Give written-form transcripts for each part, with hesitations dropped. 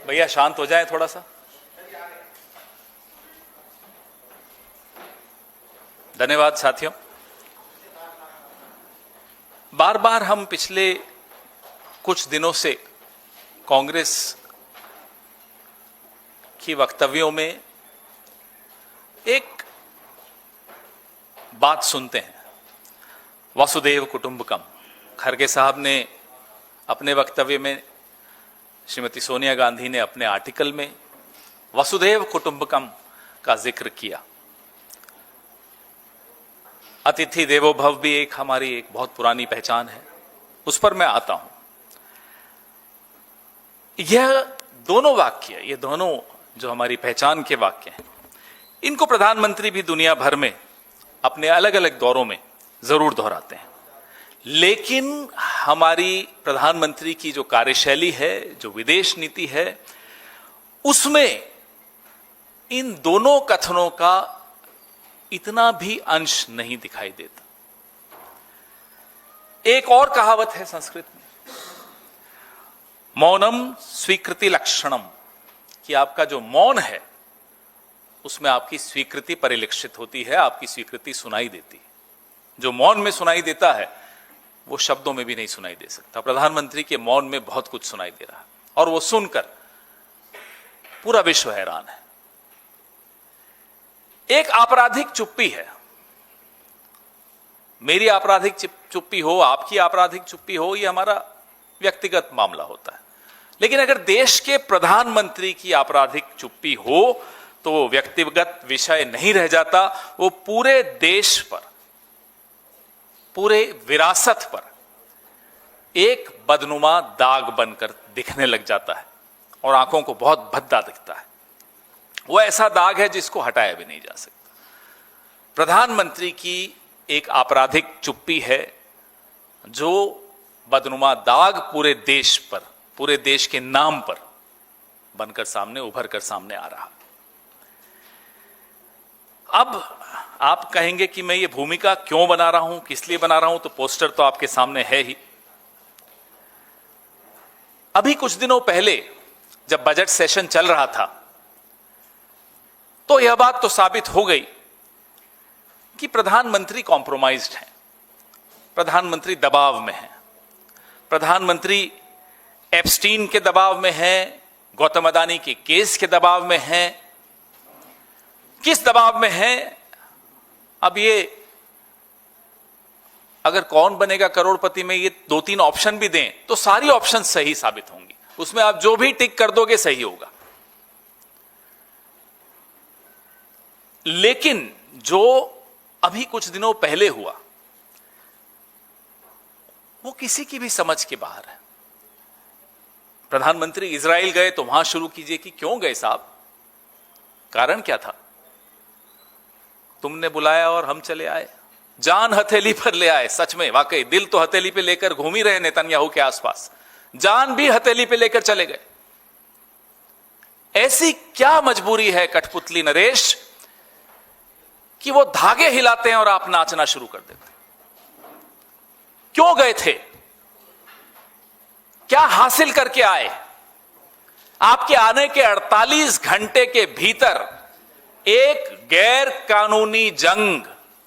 भैया शांत हो जाए थोड़ा सा। धन्यवाद साथियों। बार बार हम पिछले कुछ दिनों से कांग्रेस की वक्तव्यों में एक बात सुनते हैं, वसुधैव कुटुंबकम। खरगे साहब ने अपने वक्तव्य में, श्रीमती सोनिया गांधी ने अपने आर्टिकल में वसुधैव कुटुंबकम का जिक्र किया। अतिथि देवो भव भी हमारी एक बहुत पुरानी पहचान है, उस पर मैं आता हूं। यह दोनों वाक्य, ये दोनों जो हमारी पहचान के वाक्य हैं, इनको प्रधानमंत्री भी दुनिया भर में अपने अलग अलग दौरों में जरूर दोहराते हैं, लेकिन हमारी प्रधानमंत्री की जो कार्यशैली है, जो विदेश नीति है, उसमें इन दोनों कथनों का इतना भी अंश नहीं दिखाई देता। एक और कहावत है संस्कृत में, मौनम स्वीकृति लक्षणम, कि आपका जो मौन है उसमें आपकी स्वीकृति परिलक्षित होती है, आपकी स्वीकृति सुनाई देती है। जो मौन में सुनाई देता है वो शब्दों में भी नहीं सुनाई दे सकता। प्रधानमंत्री के मौन में बहुत कुछ सुनाई दे रहा है और वो सुनकर पूरा विश्व हैरान है। एक आपराधिक चुप्पी है, मेरी आपराधिक चुप्पी हो, आपकी आपराधिक चुप्पी हो, यह हमारा व्यक्तिगत मामला होता है। लेकिन अगर देश के प्रधानमंत्री की आपराधिक चुप्पी हो तो वो व्यक्तिगत विषय नहीं रह जाता, वो पूरे देश पर, पूरे विरासत पर एक बदनुमा दाग बनकर दिखने लग जाता है और आंखों को बहुत भद्दा दिखता है। वो ऐसा दाग है जिसको हटाया भी नहीं जा सकता। प्रधानमंत्री की एक आपराधिक चुप्पी है जो बदनुमा दाग पूरे देश पर, पूरे देश के नाम पर बनकर सामने, उभर कर सामने आ रहा। अब आप कहेंगे कि मैं ये भूमिका क्यों बना रहा हूं, किस लिए बना रहा हूं, तो पोस्टर तो आपके सामने है ही। अभी कुछ दिनों पहले जब बजट सेशन चल रहा था तो यह बात तो साबित हो गई कि प्रधानमंत्री कॉम्प्रोमाइज्ड हैं, प्रधानमंत्री दबाव में हैं, प्रधानमंत्री एप्स्टीन के दबाव में हैं, गौतम अदानी के केस के दबाव में हैं। किस दबाव में हैं? अब ये अगर कौन बनेगा करोड़पति में ये 2-3 ऑप्शन भी दें तो सारी ऑप्शन सही साबित होंगी, उसमें आप जो भी टिक कर दोगे सही होगा। लेकिन जो अभी कुछ दिनों पहले हुआ वो किसी की भी समझ के बाहर है। प्रधानमंत्री इजराइल गए तो वहां शुरू कीजिए कि क्यों गए साहब, कारण क्या था? तुमने बुलाया और हम चले आए, जान हथेली पर ले आए। सच में, वाकई दिल तो हथेली पे लेकर घूम ही रहे नेतन्याहू के आसपास, जान भी हथेली पे लेकर चले गए। ऐसी क्या मजबूरी है कठपुतली नरेश कि वो धागे हिलाते हैं और आप नाचना शुरू कर देते? क्यों गए थे? क्या हासिल करके आए? आपके आने के 48 घंटे के भीतर एक गैर कानूनी जंग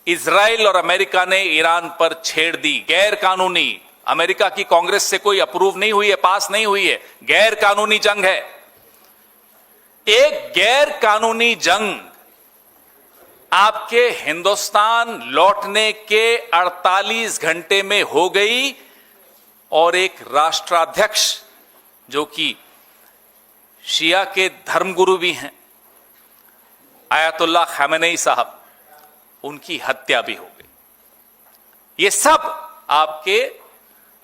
इजराइल और अमेरिका ने ईरान पर छेड़ दी। गैर कानूनी, अमेरिका की कांग्रेस से कोई अप्रूव नहीं हुई है, पास नहीं हुई है, गैर कानूनी जंग है। एक गैर कानूनी जंग आपके हिंदुस्तान लौटने के 48 घंटे में हो गई और एक राष्ट्राध्यक्ष जो कि शिया के धर्मगुरु भी हैं, आयतुल्लाह खामेनेई साहब, उनकी हत्या भी हो गई। ये सब आपके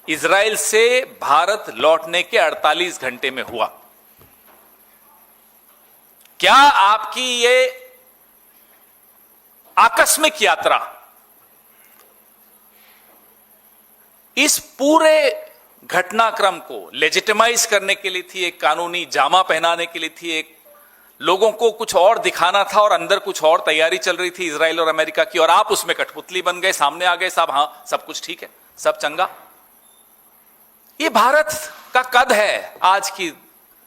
इजराइल से भारत लौटने के 48 घंटे में हुआ। क्या आपकी ये आकस्मिक यात्रा इस पूरे घटनाक्रम को लेजिटिमाइज करने के लिए थी, एक कानूनी जामा पहनाने के लिए थी, एक लोगों को कुछ और दिखाना था और अंदर कुछ और तैयारी चल रही थी इजराइल और अमेरिका की, और आप उसमें कठपुतली बन गए, सामने आ गए साहब, हाँ सब कुछ ठीक है, सब चंगा। ये भारत का कद है आज की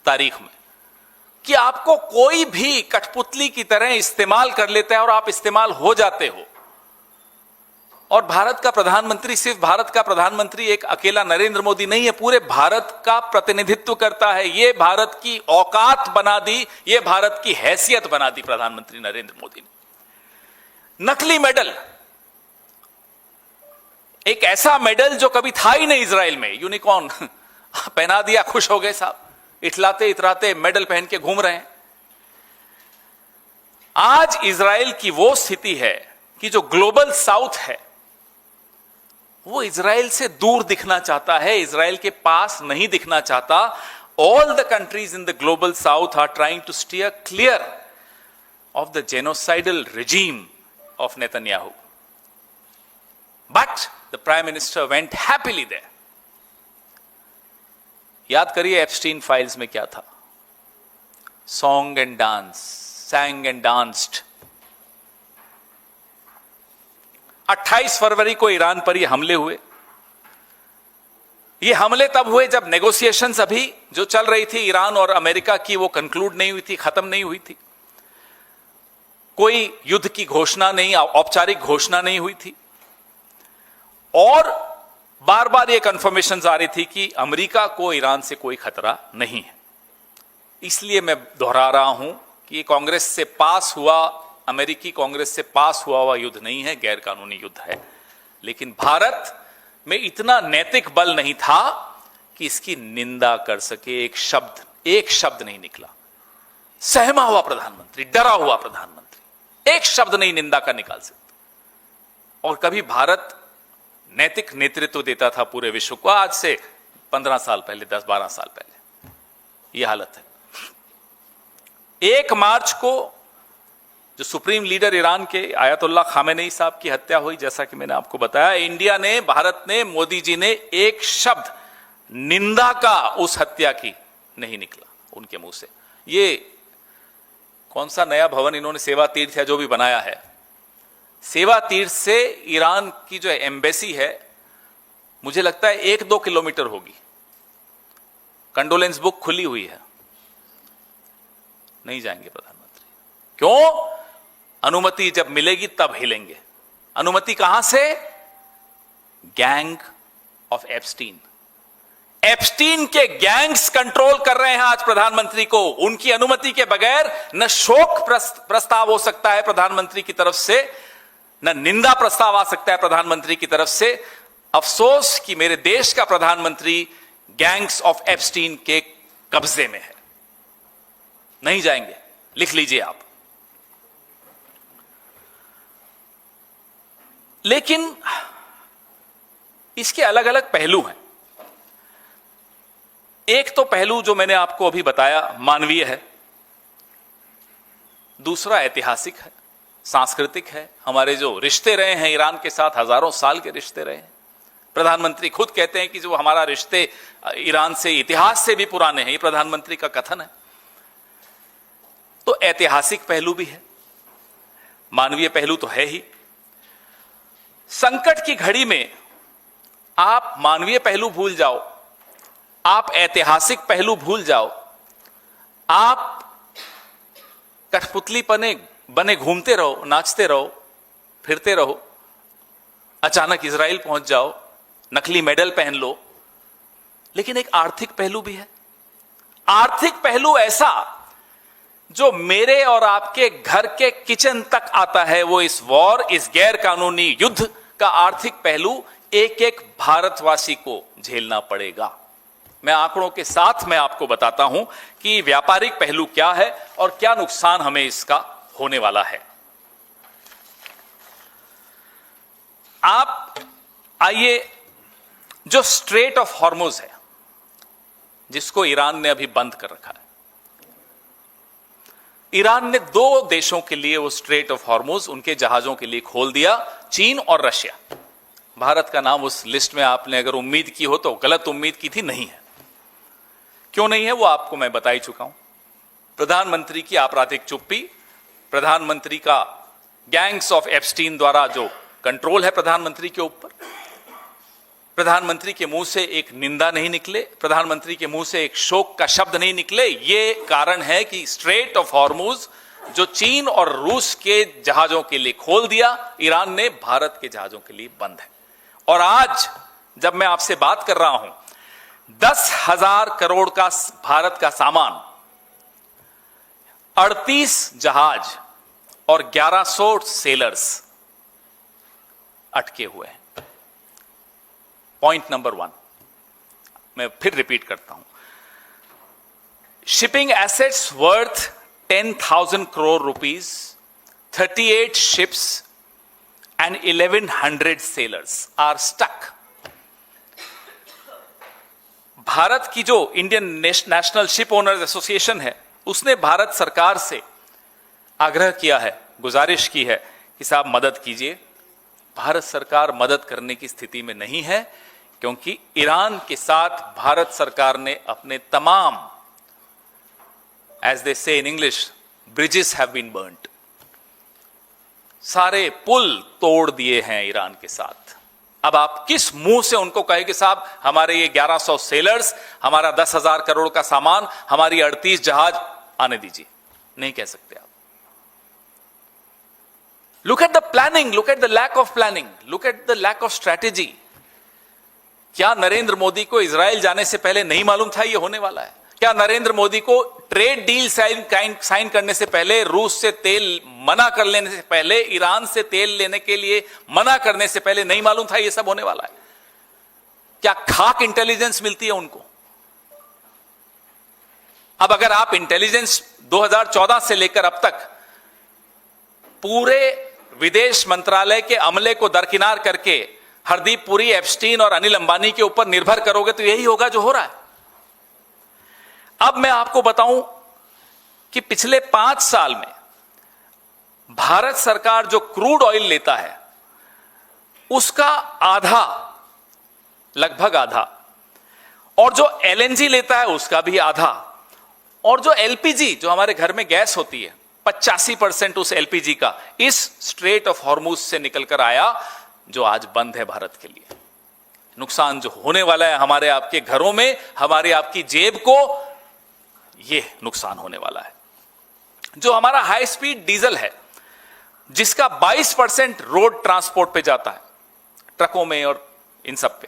तारीख में। कि आपको कोई भी कठपुतली की तरह इस्तेमाल कर लेता है और आप इस्तेमाल हो जाते हो। और भारत का प्रधानमंत्री सिर्फ भारत का प्रधानमंत्री एक अकेला नरेंद्र मोदी नहीं है, पूरे भारत का प्रतिनिधित्व करता है। ये भारत की औकात बना दी, ये भारत की हैसियत बना दी प्रधानमंत्री नरेंद्र मोदी ने। नकली मेडल, एक ऐसा मेडल जो कभी था ही नहीं इजराइल में, यूनिकॉर्न पहना दिया, खुश हो गए साहब, इतलाते इतराते मेडल पहन के घूम रहे हैं। आज इजराइल की वो स्थिति है कि जो ग्लोबल साउथ है वो इजराइल से दूर दिखना चाहता है, इजराइल के पास नहीं दिखना चाहता। All the countries in the global south are trying to steer clear of the genocidal regime of Netanyahu. But the Prime Minister went happily there. याद करिए एप्स्टीन फाइल्स में क्या था, song and dance, sang and danced। 28 फरवरी को Iran पर ये हमले हुए। ये हमले तब हुए जब नेगोशिएशंस अभी जो चल रही थी ईरान और अमेरिका की, वो कंक्लूड नहीं हुई थी, खत्म नहीं हुई थी, कोई युद्ध की घोषणा नहीं, औपचारिक घोषणा नहीं हुई थी। और बार बार ये कंफर्मेशंस आ रही थी कि अमेरिका को ईरान से कोई खतरा नहीं है। इसलिए मैं दोहरा रहा हूं कि ये कांग्रेस से पास हुआ, अमेरिकी कांग्रेस से पास हुआ युद्ध नहीं है, गैर कानूनी युद्ध है। लेकिन भारत में इतना नैतिक बल नहीं था कि इसकी निंदा कर सके। एक शब्द नहीं निकला। सहमा हुआ प्रधानमंत्री, डरा हुआ प्रधानमंत्री, एक शब्द नहीं निंदा का निकाल सकता। और कभी भारत नैतिक नेतृत्व देता था पूरे विश्व को, आज से 15 साल पहले, 10-12 साल पहले यह हालत है। 1 मार्च को जो सुप्रीम लीडर ईरान के आयतुल्लाह खामेनेई साहब की हत्या हुई, जैसा कि मैंने आपको बताया, इंडिया ने, भारत ने, मोदी जी ने एक शब्द निंदा का उस हत्या की नहीं निकला उनके मुंह से। ये कौन सा नया भवन इन्होंने सेवा तीर्थ या जो भी बनाया है, सेवा तीर्थ से ईरान की जो एम्बेसी है, मुझे लगता है 1-2 किलोमीटर होगी। कंडोलेंस बुक खुली हुई है, नहीं जाएंगे प्रधानमंत्री। क्यों? अनुमति जब मिलेगी तब हिलेंगे। अनुमति कहां से? Gang of Epstein. एप्स्टीन के गैंग्स कंट्रोल कर रहे हैं आज प्रधानमंत्री को। उनकी अनुमति के बगैर न शोक प्रस्ताव हो सकता है प्रधानमंत्री की तरफ से, न निंदा प्रस्ताव आ सकता है प्रधानमंत्री की तरफ से। अफसोस कि मेरे देश का प्रधानमंत्री गैंग्स ऑफ एप्स्टीन के कब्जे में है। नहीं जाएंगे, लिख लीजिए आप। लेकिन इसके अलग अलग पहलू हैं। एक तो पहलू जो मैंने आपको अभी बताया मानवीय है, दूसरा ऐतिहासिक है, सांस्कृतिक है। हमारे जो रिश्ते रहे हैं ईरान के साथ, हजारों साल के रिश्ते रहे हैं। प्रधानमंत्री खुद कहते हैं कि जो हमारा रिश्ते ईरान से इतिहास से भी पुराने हैं, ये प्रधानमंत्री का कथन है। तो ऐतिहासिक पहलू भी है, मानवीय पहलू तो है ही। संकट की घड़ी में आप मानवीय पहलू भूल जाओ, आप ऐतिहासिक पहलू भूल जाओ, आप कठपुतली बने घूमते रहो, नाचते रहो, फिरते रहो, अचानक इजराइल पहुंच जाओ, नकली मेडल पहन लो। लेकिन एक आर्थिक पहलू भी है। आर्थिक पहलू ऐसा जो मेरे और आपके घर के किचन तक आता है, वो इस वॉर, इस गैर कानूनी युद्ध का आर्थिक पहलू एक एक भारतवासी को झेलना पड़ेगा। मैं आंकड़ों के साथ मैं आपको बताता हूं कि व्यापारिक पहलू क्या है और क्या नुकसान हमें इसका होने वाला है। आप आइए, जो स्ट्रेट ऑफ हॉर्मुज है, जिसको ईरान ने अभी बंद कर रखा है, ईरान ने 2 देशों के लिए वो स्ट्रेट ऑफ हॉर्मुज उनके जहाजों के लिए खोल दिया, चीन और रशिया। भारत का नाम उस लिस्ट में आपने अगर उम्मीद की हो तो गलत उम्मीद की थी, नहीं है। क्यों नहीं है वो आपको मैं बता ही चुका हूं। प्रधानमंत्री की आपराधिक चुप्पी, प्रधानमंत्री का गैंग्स ऑफ एप्स्टीन द्वारा जो कंट्रोल है प्रधानमंत्री के ऊपर, प्रधानमंत्री के मुंह से एक निंदा नहीं निकले, प्रधानमंत्री के मुंह से एक शोक का शब्द नहीं निकले। ये कारण है कि स्ट्रेट ऑफ हॉर्मुज जो चीन और रूस के जहाजों के लिए खोल दिया, ईरान ने भारत के जहाजों के लिए बंद है। और आज जब मैं आपसे बात कर रहा हूं, 10,000 करोड़ का भारत का सामान, 38 जहाज और 1100 सेलर्स अटके हुए हैं। पॉइंट नंबर 1 मैं फिर रिपीट करता हूं, shipping assets worth 10,000 crore rupees, 38 ships and 1,100 sailors are stuck. Bharat की जो Indian national ship owners association है, उसने भारत सरकार से आग्रह किया है, गुजारिश की है कि साहब मदद कीजिए। भारत सरकार मदद करने की स्थिति में नहीं है, क्योंकि ईरान के साथ भारत सरकार ने अपने तमाम, as they say in English, bridges have been burnt. सारे पुल तोड़ दिए हैं ईरान के साथ। अब आप किस मुंह से उनको कहे कि साहब हमारे ये 1100 सेलर्स, हमारा 10,000 करोड़ का सामान, हमारी 38 जहाज आने दीजिए? नहीं कह सकते आप। Look at the planning, look at the lack of planning, look at the lack of strategy. क्या नरेंद्र मोदी को इजराइल जाने से पहले नहीं मालूम था ये होने वाला है? क्या नरेंद्र मोदी को ट्रेड डील साइन करने से पहले, रूस से तेल मना कर लेने से पहले, ईरान से तेल लेने के लिए मना करने से पहले नहीं मालूम था ये सब होने वाला है? क्या खाक इंटेलिजेंस मिलती है उनको? अब अगर आप इंटेलिजेंस 2014 से लेकर अब तक पूरे विदेश मंत्रालय के अमले को दरकिनार करके हरदीप पुरी, एप्स्टीन और अनिल अंबानी के ऊपर निर्भर करोगे तो यही होगा जो हो रहा है। अब मैं आपको बताऊं कि पिछले 5 साल में भारत सरकार जो क्रूड ऑयल लेता है उसका आधा, लगभग आधा, और जो एलएनजी लेता है उसका भी आधा, और जो एलपीजी, जो हमारे घर में गैस होती है, 85% उस एलपीजी का इस स्ट्रेट ऑफ हॉर्मुज से निकलकर आया, जो आज बंद है भारत के लिए। नुकसान जो होने वाला है हमारे आपके घरों में, हमारे आपकी जेब को, ये नुकसान होने वाला है। जो हमारा हाई स्पीड डीजल है, जिसका 22% रोड ट्रांसपोर्ट पे जाता है, ट्रकों में और इन सब पे,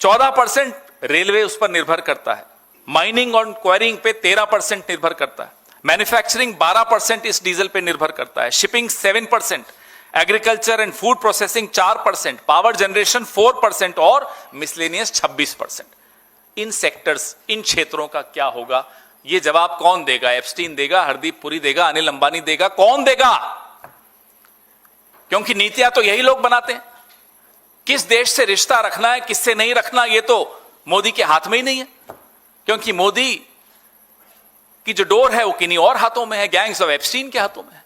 14% रेलवे उस पर निर्भर करता है, माइनिंग और क्वायरिंग पे 13% निर्भर करता है, मैन्युफैक्चरिंग 12% इस डीजल पे निर्भर करता है, shipping 7%, agriculture and food processing 4%, power generation 4% और मिसलेनियस 26%। इन सेक्टर्स, इन क्षेत्रों का क्या होगा, ये जवाब कौन देगा? एप्स्टीन देगा, हरदीप पुरी देगा, अनिल अंबानी देगा? कौन देगा? क्योंकि नीतियां तो यही लोग बनाते हैं। किस देश से रिश्ता रखना है, किससे नहीं रखना, ये तो मोदी के हाथ में ही नहीं है, क्योंकि मोदी की जो डोर है वो किन्हीं और हाथों में है, गैंग्स ऑफ एप्स्टीन के हाथों में है।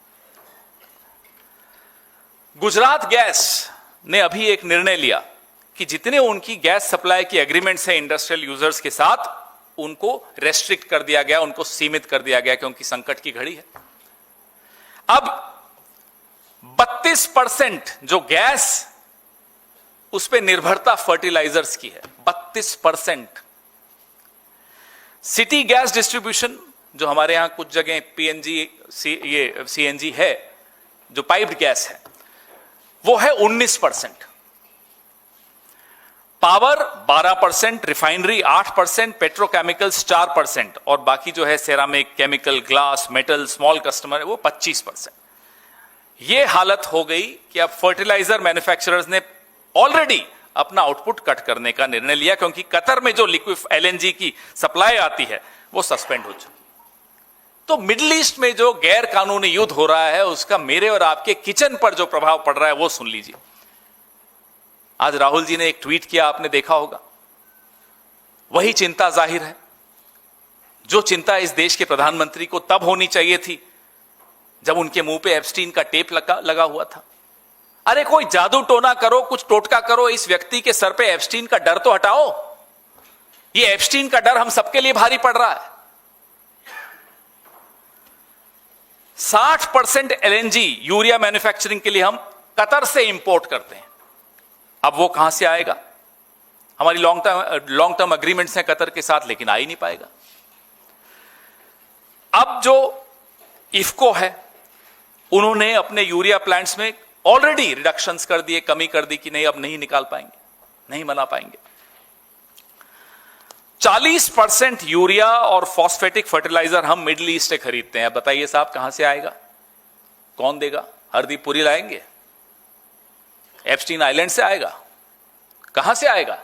गुजरात गैस ने अभी एक निर्णय लिया कि जितने उनकी गैस सप्लाई की एग्रीमेंट्स है इंडस्ट्रियल यूजर्स के साथ, उनको रेस्ट्रिक्ट कर दिया गया, उनको सीमित कर दिया गया, क्योंकि संकट की घड़ी है। अब 32% जो गैस, उस पर निर्भरता फर्टिलाइजर्स की है, 32%। सिटी गैस डिस्ट्रीब्यूशन, जो हमारे यहां कुछ जगह पीएनजी, ये सीएनजी है, जो पाइप्ड गैस है, वो है 19%। पावर 12%, रिफाइनरी 8%, पेट्रोकेमिकल्स 4%, और बाकी जो है ceramic, chemical, glass, metal, small customer है, वो 25%। ये हालत हो गई कि अब फर्टिलाइजर मैन्युफैक्चरर्स ने ऑलरेडी अपना आउटपुट कट करने का निर्णय लिया, क्योंकि कतर में जो लिक्विड एलएनजी की सप्लाई आती है वो सस्पेंड हो चुकी। तो मिडिल ईस्ट में जो गैर कानूनी युद्ध हो रहा है, उसका मेरे और आपके किचन पर जो प्रभाव पड़ रहा है वो सुन लीजिए। आज राहुल जी ने एक ट्वीट किया, आपने देखा होगा। वही चिंता जाहिर है जो चिंता इस देश के प्रधानमंत्री को तब होनी चाहिए थी जब उनके मुंह पे एप्स्टीन का टेप लगा हुआ था। अरे कोई जादू टोना करो, कुछ टोटका करो, इस व्यक्ति के सर पे एप्स्टीन का डर तो हटाओ। ये एप्स्टीन का डर हम सबके लिए भारी पड़ रहा है। 60% एलएनजी यूरिया मैन्युफैक्चरिंग के लिए हम कतर से इंपोर्ट करते हैं। अब वो कहां से आएगा? हमारी लॉन्ग टर्म अग्रीमेंट्स हैं कतर के साथ, लेकिन आ ही नहीं पाएगा। अब जो इफको है, उन्होंने अपने यूरिया प्लांट्स में ऑलरेडी रिडक्शंस कर दिए, कमी कर दी कि नहीं अब नहीं निकाल पाएंगे, नहीं बना पाएंगे। 40% यूरिया और फॉस्फेटिक फर्टिलाइजर हम मिडिल ईस्ट से खरीदते हैं। बताइए साहब कहां से आएगा, कौन देगा? हरदीप पुरी लाएंगे? एप्स्टीन आइलैंड से आएगा? कहां से आएगा?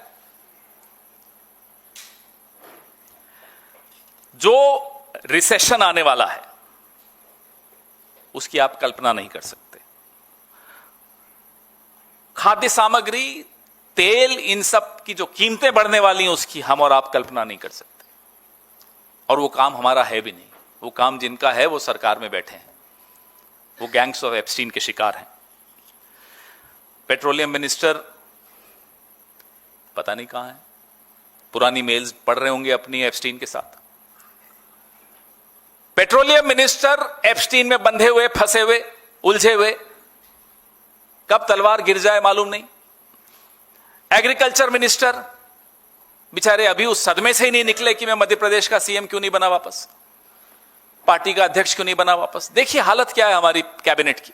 जो रिसेशन आने वाला है उसकी आप कल्पना नहीं कर सकते। खाद्य सामग्री, तेल, इन सब की जो कीमतें बढ़ने वाली हैं उसकी हम और आप कल्पना नहीं कर सकते। और वो काम हमारा है भी नहीं। वो काम जिनका है वो सरकार में बैठे हैं, वो गैंग्स ऑफ एप्स्टीन के शिकार हैं। पेट्रोलियम मिनिस्टर पता नहीं कहां है, पुरानी मेल्स पढ़ रहे होंगे अपनी एप्स्टीन के साथ। पेट्रोलियम मिनिस्टर एप्स्टीन में बंधे हुए, फंसे हुए, उलझे हुए, कब तलवार गिर जाए मालूम नहीं। एग्रीकल्चर मिनिस्टर बेचारे अभी उस सदमे से ही नहीं निकले कि मैं मध्य प्रदेश का सीएम क्यों नहीं बना वापस, पार्टी का अध्यक्ष क्यों नहीं बना वापस। देखिए हालत क्या है हमारी कैबिनेट की।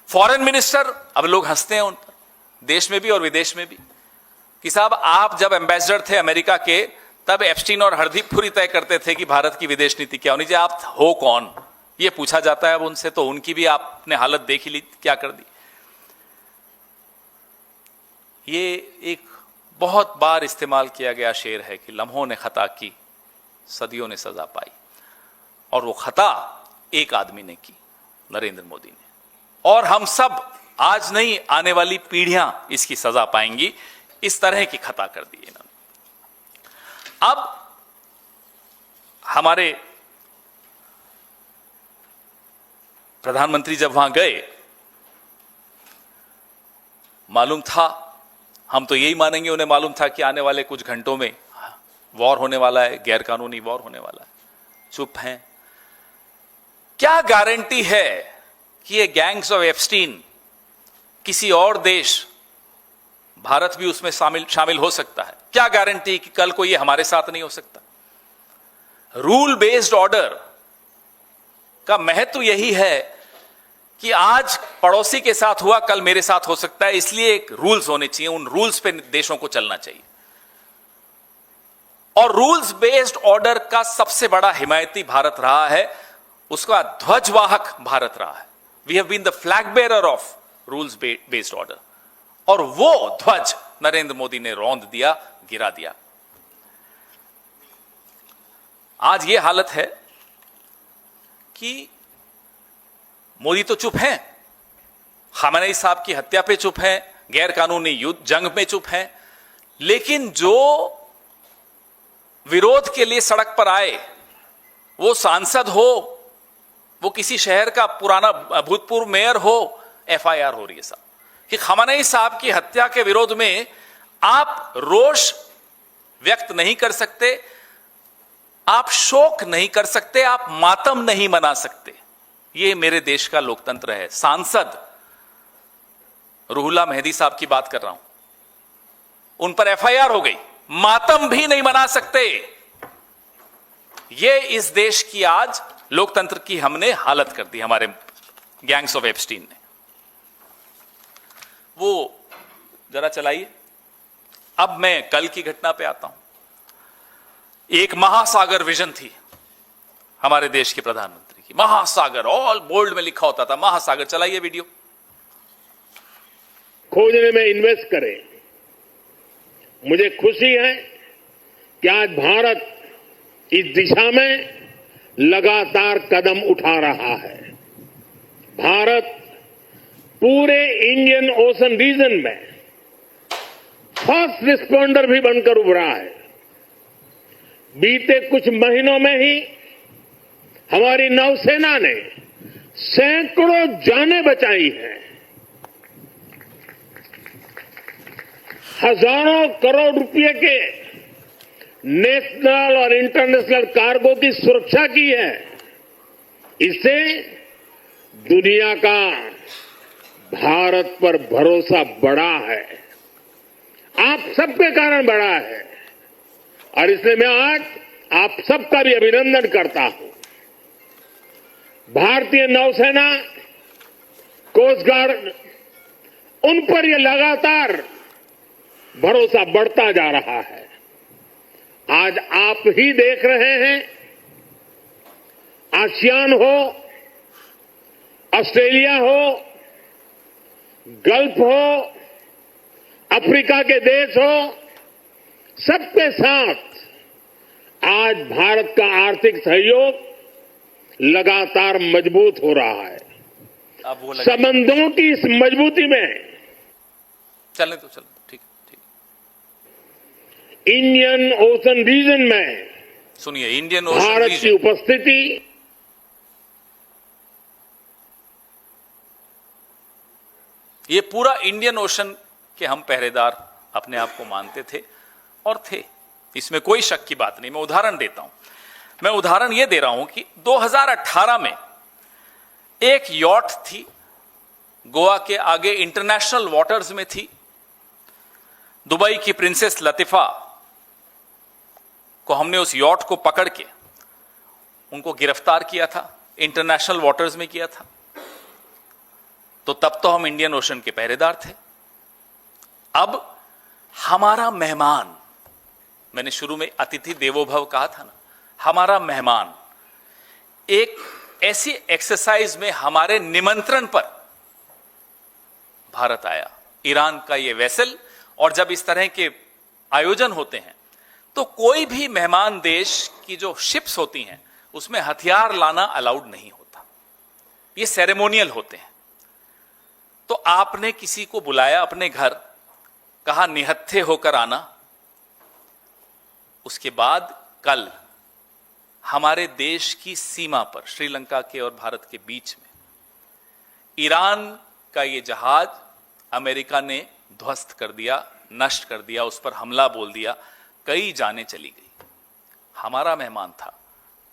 फॉरेन मिनिस्टर, अब लोग हंसते हैं उन पर, देश में भी और विदेश में भी, कि साहब आप जब एम्बेसडर थे अमेरिका के, तब एप्स्टीन और हरदीप पुरी तय करते थे कि भारत की विदेश नीति क्या होनी चाहिए। आप हो कौन, ये पूछा जाता है अब उनसे, तो उनकी भी आपने हालत देख ही ली क्या कर दी। ये एक बहुत बार इस्तेमाल किया गया शेर है कि लम्हों ने खता की, सदियों ने सजा पाई। और वो खता एक आदमी ने की, नरेंद्र मोदी ने। और हम सब आज नहीं, आने वाली पीढ़ियां इसकी सजा पाएंगी। इस तरह की खता कर दी इन्होंने। अब हमारे प्रधानमंत्री जब वहां गए, मालूम था, हम तो यही मानेंगे उन्हें मालूम था कि आने वाले कुछ घंटों में वॉर होने वाला है, गैरकानूनी वॉर होने वाला है। चुप हैं। क्या गारंटी है कि ये गैंग्स ऑफ एप्स्टीन किसी और देश, भारत भी उसमें शामिल हो सकता है? क्या गारंटी कि कल को ये हमारे साथ नहीं हो सकता? रूल बेस्ड ऑर्डर का महत्व यही है कि आज पड़ोसी के साथ हुआ, कल मेरे साथ हो सकता है। इसलिए एक रूल्स होने चाहिए, उन रूल्स पे देशों को चलना चाहिए। और रूल्स बेस्ड ऑर्डर का सबसे बड़ा हिमायती भारत रहा है, उसका ध्वजवाहक भारत रहा है। We have been the flag bearer of rules based order. और वो ध्वज नरेंद्र मोदी ने रौंद दिया, गिरा दिया। आज ये हालत है कि मोदी तो चुप हैं, खामेनेई साहब की हत्या पे चुप हैं, गैर कानूनी युद्ध जंग पे चुप हैं, लेकिन जो विरोध के लिए सड़क पर आए, वो सांसद हो, वो किसी शहर का पुराना भूतपूर्व मेयर हो, एफआईआर हो रही है साहब कि खामेनेई साहब की हत्या के विरोध में आप रोष व्यक्त नहीं कर सकते, आप शोक नहीं कर सकते, आप मातम नहीं मना सकते। ये मेरे देश का लोकतंत्र है। सांसद रूहुल्लाह मेहदी साहब की बात कर रहा हूं, उन पर एफआईआर हो गई, मातम भी नहीं मना सकते। ये इस देश की आज लोकतंत्र की हमने हालत कर दी, हमारे गैंग्स ऑफ एप्स्टीन ने। वो जरा चलाइए। अब मैं कल की घटना पे आता हूं। एक महासागर विजन थी हमारे देश के प्रधानमंत्री की, महासागर, ऑल बोल्ड में लिखा होता था महासागर। चलाइए वीडियो। खोजने में इन्वेस्ट करें। मुझे खुशी है कि आज भारत इस दिशा में लगातार कदम उठा रहा है। भारत पूरे इंडियन ओशन रीजन में फर्स्ट रिस्पॉन्डर भी बनकर उभरा है। बीते कुछ महीनों में ही हमारी नौसेना ने सैकड़ों जानें बचाई हैं। हजारों करोड़ रुपए के नेशनल और इंटरनेशनल कार्गो की सुरक्षा की है। इससे दुनिया का भारत पर भरोसा बढ़ा है। आप सबके कारण बढ़ा है और इसलिए मैं आज आप सबका भी अभिनंदन करता हूं। भारतीय नौसेना, कोस्ट गार्ड, उन पर यह लगातार भरोसा बढ़ता जा रहा है। आज आप ही देख रहे हैं, आसियान हो, ऑस्ट्रेलिया हो, गल्फ हो, अफ्रीका के देश हो, सबके साथ आज भारत का आर्थिक सहयोग लगातार मजबूत हो रहा है। अब वो संबंधों की इस मजबूती में चलने तो चलने ठीक ठीक। इंडियन ओशन रीजन में सुनिए, इंडियन ओशन भारत की रीजन, उपस्थिति ये पूरा इंडियन ओशन के हम पहरेदार अपने आप को मानते थे और थे, इसमें कोई शक की बात नहीं। मैं उदाहरण देता हूं। मैं उदाहरण ये दे रहा हूं कि 2018 में एक यॉट थी, गोवा के आगे इंटरनेशनल वाटर्स में थी। दुबई की प्रिंसेस लतीफा को हमने उस यॉट को पकड़ के उनको गिरफ्तार किया था, इंटरनेशनल वाटर्स में किया था। तो तब तो हम इंडियन ओशन के पहरेदार थे। अब हमारा मेहमान, मैंने शुरू में अतिथि देवो भव कहा था ना, हमारा मेहमान एक ऐसी एक्सरसाइज में हमारे निमंत्रण पर भारत आया, ईरान का ये वेसल। और जब इस तरह के आयोजन होते हैं तो कोई भी मेहमान देश की जो शिप्स होती हैं उसमें हथियार लाना अलाउड नहीं होता, ये सेरेमोनियल होते हैं। तो आपने किसी को बुलाया अपने घर, कहा निहत्थे होकर आना। उसके बाद कल हमारे देश की सीमा पर, श्रीलंका के और भारत के बीच में, ईरान का ये जहाज अमेरिका ने ध्वस्त कर दिया, नष्ट कर दिया, उस पर हमला बोल दिया, कई जानें चली गई। हमारा मेहमान था,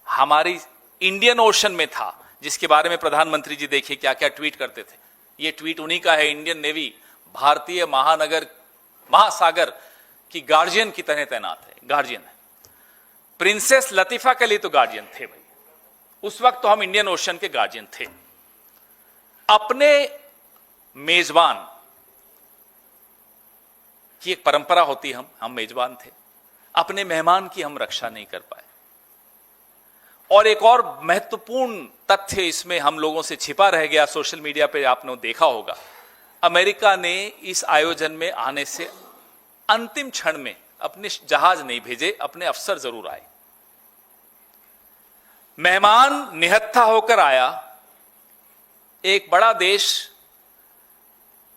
हमारी इंडियन ओशन में था, जिसके बारे में प्रधानमंत्री जी देखिए क्या क्या ट्वीट करते थे। ये ट्वीट उन्हीं का है। इंडियन नेवी भारतीय महासागर की गार्जियन की तरह तैनात है, गार्जियन है। प्रिंसेस लतीफा के लिए तो गार्जियन थे भाई, उस वक्त तो हम इंडियन ओशन के गार्जियन थे। अपने मेजबान की एक परंपरा होती है, हम मेजबान थे, अपने मेहमान की हम रक्षा नहीं कर पाए। और एक और महत्वपूर्ण तथ्य इसमें हम लोगों से छिपा रह गया, सोशल मीडिया पे आपने देखा होगा, अमेरिका ने इस आयोजन में आने से अंतिम क्षण में अपने जहाज नहीं भेजे, अपने अफसर जरूर आए। मेहमान निहत्था होकर आया, एक बड़ा देश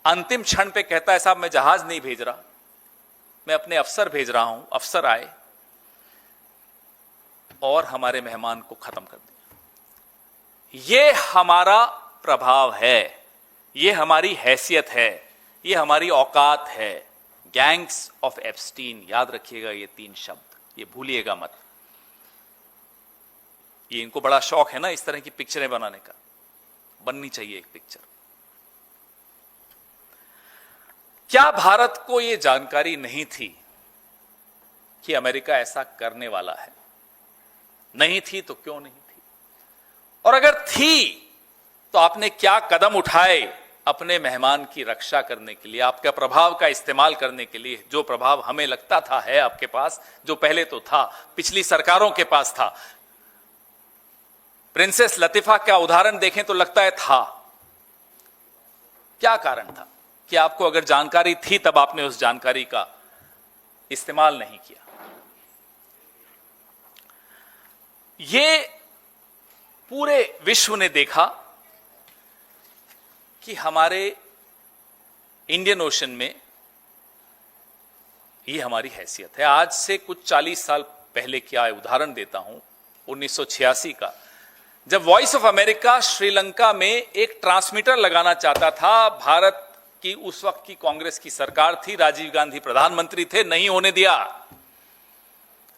अंतिम क्षण पे कहता है साहब मैं जहाज नहीं भेज रहा, मैं अपने अफसर भेज रहा हूं। अफसर आए और हमारे मेहमान को खत्म कर दिया। ये हमारा प्रभाव है, ये हमारी हैसियत है, ये हमारी औकात है। गैंग्स ऑफ एप्स्टीन, याद रखिएगा ये 3 शब्द, ये भूलिएगा मत। ये इनको बड़ा शौक है ना इस तरह की पिक्चरें बनाने का, बननी चाहिए एक पिक्चर। क्या भारत को यह जानकारी नहीं थी कि अमेरिका ऐसा करने वाला है? नहीं थी तो क्यों नहीं थी? और अगर थी तो आपने क्या कदम उठाए अपने मेहमान की रक्षा करने के लिए, आपके प्रभाव का इस्तेमाल करने के लिए? जो प्रभाव हमें लगता था है आपके पास, जो पहले तो था, पिछली सरकारों के पास था। प्रिंसेस लतीफा का उदाहरण देखें तो लगता है था। क्या कारण था कि आपको अगर जानकारी थी तब आपने उस जानकारी का इस्तेमाल नहीं किया? ये पूरे विश्व ने देखा कि हमारे इंडियन ओशन में ये हमारी हैसियत है। आज से कुछ 40 साल पहले क्या है, उदाहरण देता हूं, 1986 का, जब वॉइस ऑफ अमेरिका श्रीलंका में एक ट्रांसमीटर लगाना चाहता था। भारत की उस वक्त की कांग्रेस की सरकार थी, राजीव गांधी प्रधानमंत्री थे, नहीं होने दिया।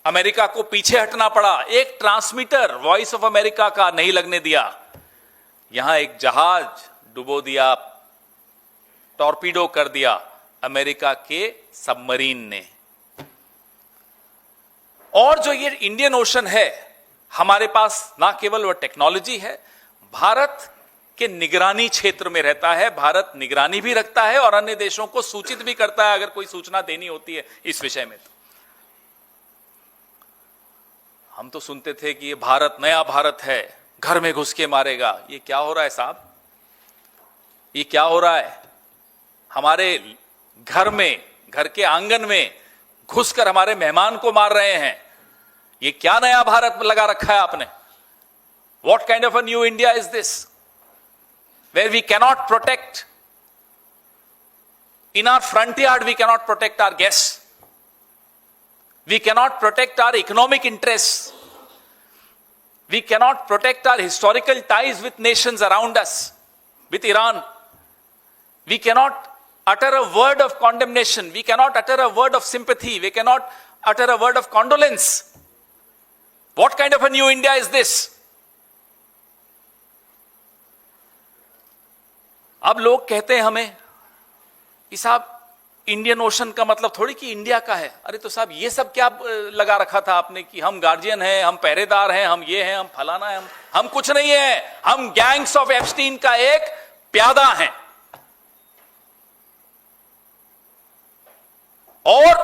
अमेरिका को पीछे हटना पड़ा। एक ट्रांसमीटर वॉइस ऑफ अमेरिका का नहीं लगने दिया। यहां एक जहाज डुबो दिया, टॉर्पीडो कर दिया, अमेरिका के सबमरीन ने। और जो ये इंडियन ओशन है, हमारे पास ना केवल वह टेक्नोलॉजी है, भारत के निगरानी क्षेत्र में रहता है, भारत निगरानी भी रखता है और अन्य देशों को सूचित भी करता है अगर कोई सूचना देनी होती है इस विषय में। तो हम तो सुनते थे कि ये भारत नया भारत है, घर में घुस के मारेगा। ये क्या हो रहा है साहब? ये क्या हो रहा है? हमारे घर में, घर के आंगन में घुसकर हमारे मेहमान को मार रहे हैं। ये क्या नया भारत लगा रखा है आपने? What kind of a new India is this? Where we cannot protect, in our front yard we cannot protect our guests. We cannot protect our economic interests. We cannot protect our historical ties with nations around us, with Iran. We cannot utter a word of condemnation. We cannot utter a word of sympathy. We cannot utter a word of condolence. What kind of a new India is this? अब लोग कहते हैं हमें कि साहब Indian ocean का मतलब थोड़ी कि इंडिया का है। अरे तो साहब ये सब क्या लगा रखा था आपने कि हम गार्जियन हैं, हम पहरेदार हैं, हम ये हैं, हम फलाना है। हम कुछ नहीं है, हम गैंग्स ऑफ एप्स्टीन का एक प्यादा हैं। और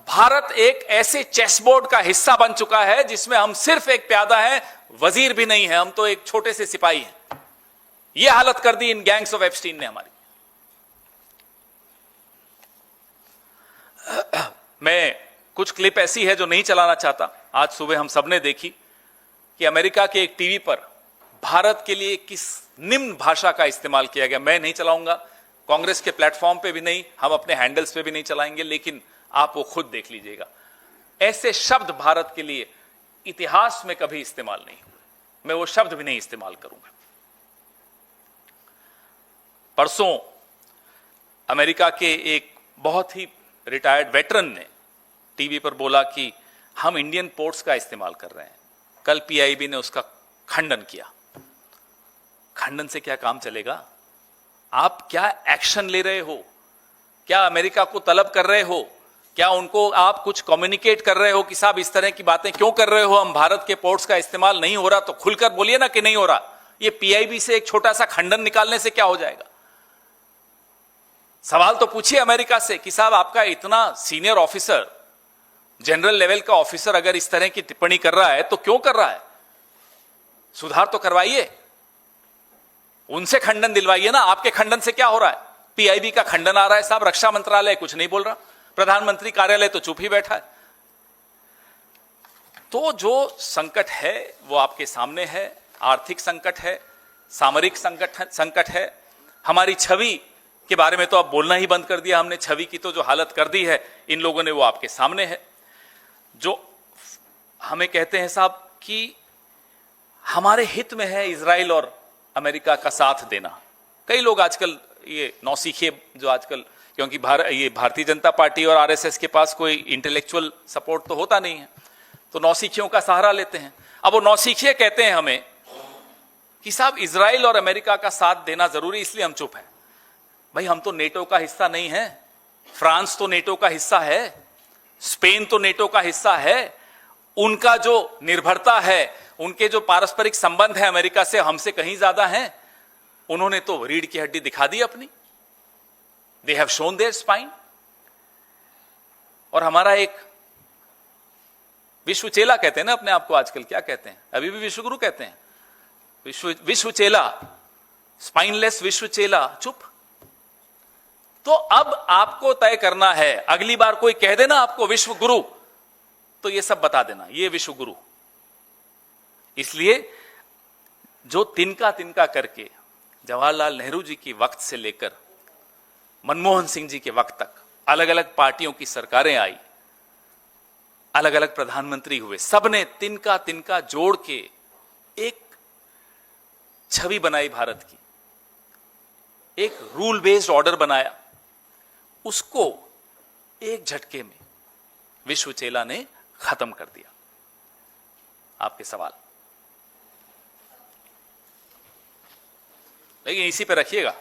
भारत एक ऐसे चेसबोर्ड का हिस्सा बन चुका है जिसमें हम सिर्फ एक प्यादा हैं, वजीर भी नहीं है, हम तो एक छोटे से सिपाही हैं। यह हालत कर दी इन गैंग्स ऑफ एप्स्टीन ने हमारी। मैं कुछ क्लिप ऐसी है जो नहीं चलाना चाहता। आज सुबह हम सबने देखी कि अमेरिका के एक टीवी पर भारत के लिए किस निम्न भाषा का इस्तेमाल किया गया। मैं नहीं चलाऊंगा, कांग्रेस के प्लेटफॉर्म पे भी नहीं, हम अपने हैंडल्स पे भी नहीं चलाएंगे, लेकिन आप वो खुद देख लीजिएगा। ऐसे शब्द भारत के लिए इतिहास में कभी इस्तेमाल नहीं हुए। मैं वो शब्द भी नहीं इस्तेमाल करूंगा। परसों अमेरिका के एक बहुत ही रिटायर्ड वेटरन ने टीवी पर बोला कि हम इंडियन पोर्ट्स का इस्तेमाल कर रहे हैं। कल पीआईबी ने उसका खंडन किया। खंडन से क्या काम चलेगा? आप क्या एक्शन ले रहे हो? क्या अमेरिका को तलब कर रहे हो? क्या उनको आप कुछ कम्युनिकेट कर रहे हो कि साहब इस तरह की बातें क्यों कर रहे हो? हम भारत के पोर्ट्स का इस्तेमाल नहीं हो रहा तो खुलकर बोलिए ना कि नहीं हो रहा। ये पीआईबी से एक छोटा सा खंडन निकालने से क्या हो जाएगा? सवाल तो पूछिए अमेरिका से कि साहब आपका इतना सीनियर ऑफिसर, जनरल लेवल का ऑफिसर अगर इस तरह की टिप्पणी कर रहा है तो क्यों कर रहा है? सुधार तो करवाइए, उनसे खंडन दिलवाइए ना। आपके खंडन से क्या हो रहा है? पीआईबी का खंडन आ रहा है साहब, रक्षा मंत्रालय कुछ नहीं बोल रहा, प्रधानमंत्री कार्यालय तो चुप ही बैठा है। तो जो संकट है वो आपके सामने है। आर्थिक संकट है, सामरिक संकट है। हमारी छवि के बारे में तो अब बोलना ही बंद कर दिया हमने। छवि की तो जो हालत कर दी है इन लोगों ने वो आपके सामने है। जो हमें कहते हैं साहब कि हमारे हित में है इजराइल और अमेरिका का साथ देना। कई लोग आजकल ये नौसिखिए जो आजकल, क्योंकि ये भारतीय जनता पार्टी और आरएसएस के पास कोई इंटेलेक्चुअल सपोर्ट तो होता नहीं है, तो नौसिखियों का सहारा लेते हैं। अब वो नौसिखिए कहते हैं हमें कि साहब इजराइल और अमेरिका का साथ देना जरूरी, इसलिए हम चुप हैं। भाई हम तो नेटो का हिस्सा नहीं है। फ्रांस तो नेटो का हिस्सा है, स्पेन तो नेटो का हिस्सा है। उनका जो निर्भरता है, उनके जो पारस्परिक संबंध है अमेरिका से, हमसे कहीं ज्यादा हैं। उन्होंने तो रीढ़ की हड्डी दिखा दी अपनी। They have shown their spine. और हमारा एक विश्व चेला कहते हैं ना अपने आप को आजकल, क्या कहते हैं? अभी भी विश्वगुरु कहते हैं। विश्व चेला, स्पाइनलेस विश्व चेला, चुप। तो अब आपको तय करना है, अगली बार कोई कह देना आपको विश्व गुरु, तो ये सब बता देना ये विश्व गुरु। इसलिए जो तिनका तिनका करके जवाहरलाल नेहरू जी के वक्त से लेकर मनमोहन सिंह जी के वक्त तक अलग अलग पार्टियों की सरकारें आई, अलग अलग प्रधानमंत्री हुए, सबने तिनका तिनका जोड़ के एक छवि बनाई भारत की, एक रूल बेस्ड ऑर्डर बनाया। उसको एक झटके में विश्व चेला ने खत्म कर दिया। आपके सवाल, लेकिन इसी पे रखिएगा।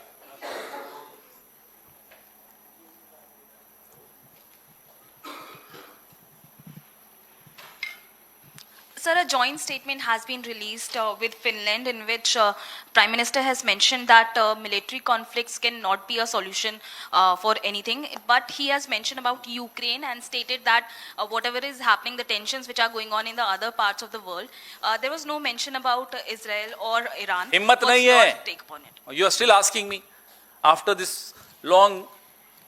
Sir, a joint statement has been released with Finland in which Prime Minister has mentioned that military conflicts cannot be a solution for anything. But he has mentioned about Ukraine and stated that whatever is happening, the tensions which are going on in the other parts of the world, there was no mention about Israel or Iran. हिम्मत What's नहीं your है. take upon it? You are still asking me after this long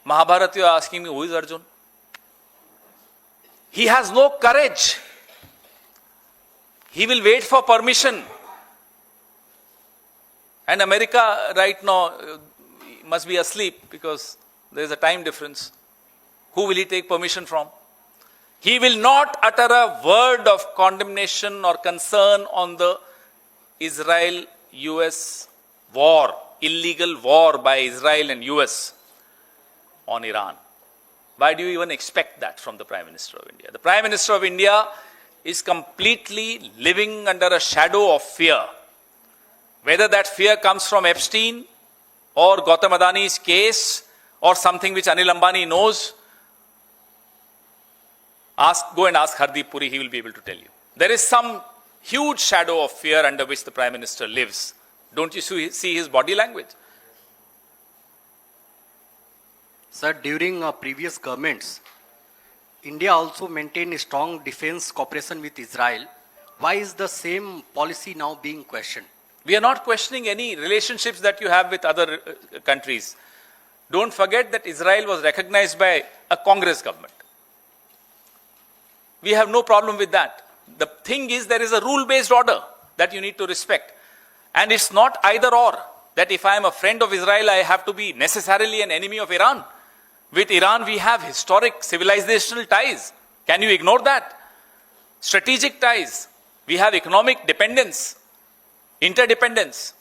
Mahabharata. You are asking me who is Arjun? He has no courage. He will wait for permission. And America right now must be asleep because there is a time difference. Who will he take permission from? He will not utter a word of condemnation or concern on the Israel-US war, illegal war by Israel and US on Iran. Why do you even expect that from the Prime Minister of India? The Prime Minister of India is completely living under a shadow of fear. Whether that fear comes from Epstein or Gautam Adani's case or something which Anil Ambani knows, go and ask Hardeep Puri, he will be able to tell you. There is some huge shadow of fear under which the Prime Minister lives. Don't you see his body language? Sir, during previous governments, India also maintained a strong defense cooperation with Israel. Why is the same policy now being questioned? We are not questioning any relationships that you have with other countries. Don't forget that Israel was recognized by a Congress government. We have no problem with that. The thing is, there is a rule-based order that you need to respect. And it's not either or, that if I am a friend of Israel, I have to be necessarily an enemy of Iran. With Iran, we have historic civilizational ties. Can you ignore that? Strategic ties. We have economic dependence, interdependence.